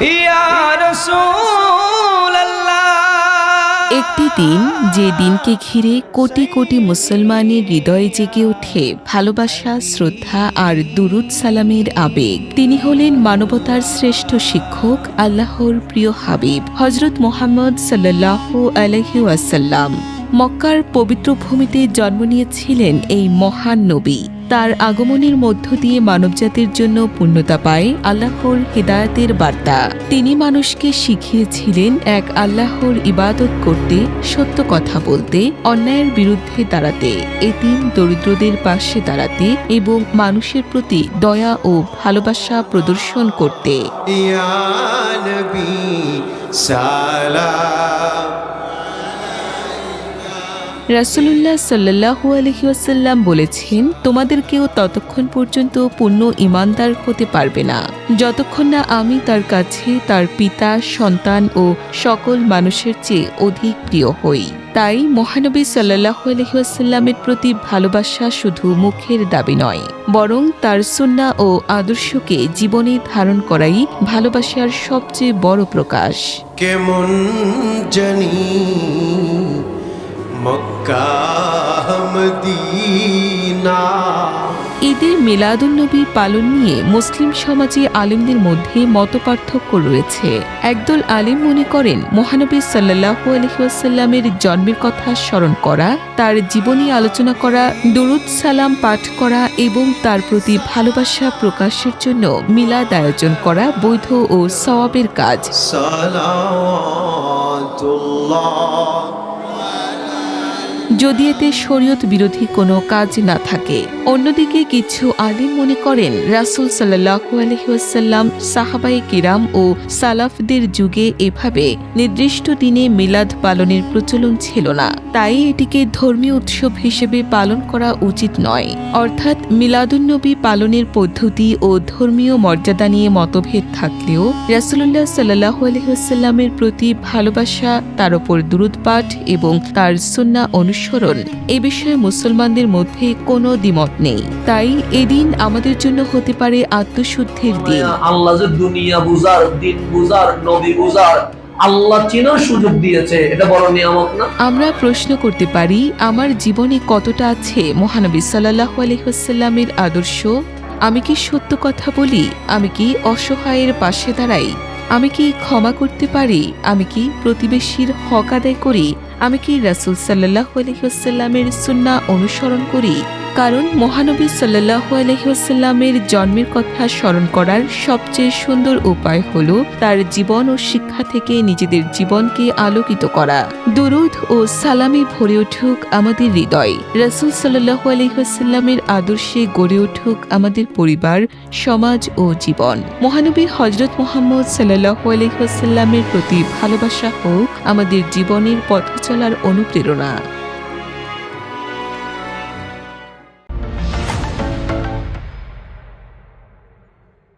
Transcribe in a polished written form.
ইয়া রাসূলাল্লাহ। একটি দিন, যে দিনকে ঘিরে কোটি কোটি মুসলমানের হৃদয়ে জেগে ওঠে ভালোবাসা, শ্রদ্ধা আর দুরুদ সালামের আবেগ। তিনি হলেন মানবতার শ্রেষ্ঠ শিক্ষক, আল্লাহর প্রিয় হাবিব হযরত মুহাম্মদ সাল্লাল্লাহু আলাইহি ওয়াসাল্লাম। মক্কার পবিত্র ভূমিতে জন্ম নিয়েছিলেন এই মহান নবী। তার আগমনের মধ্য দিয়ে মানবজাতির জন্য পূর্ণতা পায় আল্লাহর হিদায়াতের বার্তা। তিনি মানুষকে শিখিয়েছিলেন এক আল্লাহর ইবাদত করতে, সত্য কথা বলতে, অন্যায়ের বিরুদ্ধে দাঁড়াতে, এতিম দরিদ্রদের পাশে দাঁড়াতে এবং মানুষের প্রতি দয়া ও ভালোবাসা প্রদর্শন করতে। ইয়া নবী সালাম। রাসূলুল্লাহ সাল্লাল্লাহু আলাইহি ওয়াসাল্লাম বলেছেন, তোমাদেরকেও ততক্ষণ পর্যন্ত পূর্ণ ঈমানদার হতে পারবে না যতক্ষণ না আমি তার কাছে তার পিতা, সন্তান ও সকল মানুষের চেয়ে অধিক প্রিয় হই। তাই মহানবী সাল্লাল্লাহু আলাইহি ওয়াসাল্লামের প্রতি ভালোবাসা শুধু মুখের দাবি নয়, বরং তার সুন্নাহ ও আদর্শকে জীবনে ধারণ করাই ভালোবাসার সবচেয়ে বড় প্রকাশ। কেমন জানি মক্কা মদিনা। ঈদে মিলাদুন্নবী পালন নিয়ে মুসলিম সমাজে আলেমদের মধ্যে মতপার্থক্য রয়েছে। একদল আলেম মনে করেন মহানবী সাল্লাল্লাহু আলাইহি ওয়াসাল্লামের জন্মের কথা স্মরণ করা, তার জীবনী আলোচনা করা, দুরুদ সালাম পাঠ করা এবং তার প্রতি ভালোবাসা প্রকাশের জন্য মিলাদ আয়োজন করা বৈধ ও সওয়াবের কাজ। সালাওয়াতুল্লাহ। যদি এতে শরীয়ত বিরোধী কোনো কাজ না থাকে। অন্যদিকে কিছু আলিম মনে করেন রাসূল সাল্লাল্লাহু আলাইহি ওয়াসাল্লাম, সাহাবায়ে কিরাম ও সালাফদের যুগে এভাবে নির্দিষ্ট দিনে মিলাদ পালনের প্রচলন ছিল না। তাই এটিকে ধর্মীয় উৎসব হিসেবে পালন করা উচিত নয়। অর্থাৎ মিলাদুন্নবী পালনের পদ্ধতি ও ধর্মীয় মর্যাদা নিয়ে মতভেদ থাকলেও রাসূলুল্লাহ সাল্লাল্লাহু আলাইহি ওয়াসাল্লামের প্রতি ভালোবাসা, তার উপর দুরূদ পাঠ এবং তার সুন্নাহ অনুসরণ, এ বিষয়ে মুসলমানদের মধ্যে কোনো দ্বিমত নেই। তাই এদিন আমাদের জন্য হতে পারে আত্মশুদ্ধির দিন। আল্লাহ যে দুনিয়া বুঝার, দিন বুঝার, নবী বুঝার, আল্লাহ চেনার সুযোগ দিয়েছে, এটা বড় নিয়ামত না? আমরা প্রশ্ন করতে পারি, আমার জীবনে কতটা আছে মহানবী সাল্লাল্লাহু আলাইহি ওয়াসাল্লামের আদর্শ? আমি কি সত্য কথা বলি? আমি কি অসহায়ের পাশে দাঁড়াই? আমি কি ক্ষমা করতে পারি? আমি কি প্রতিবেশীর হক আদায় করি? আমি কি রাসূল সাল্লাল্লাহু আলাইহি ওয়াসাল্লামের সুন্নাহ অনুসরণ করি? কারণ মহানবী সাল্লাল্লাহু আলাইহি ওয়াসাল্লামের জন্মের কথা স্মরণ করার সবচেয়ে সুন্দর উপায় হলো তার জীবন ও শিক্ষা থেকে নিজেদের জীবনকে আলোকিত করা। দুরূদ ও সালামে ভরে উঠুক আমাদের হৃদয়। রাসূল সাল্লাল্লাহু আলাইহি ওয়াসাল্লামের আদর্শে গড়ে উঠুক আমাদের পরিবার, সমাজ ও জীবন। মহানবী হযরত মুহাম্মদ সাল্লাল্লাহু আলাইহি ওয়াসাল্লামের প্রতি ভালোবাসা হোক আমাদের জীবনের পথ চলার অনুপ্রেরণা।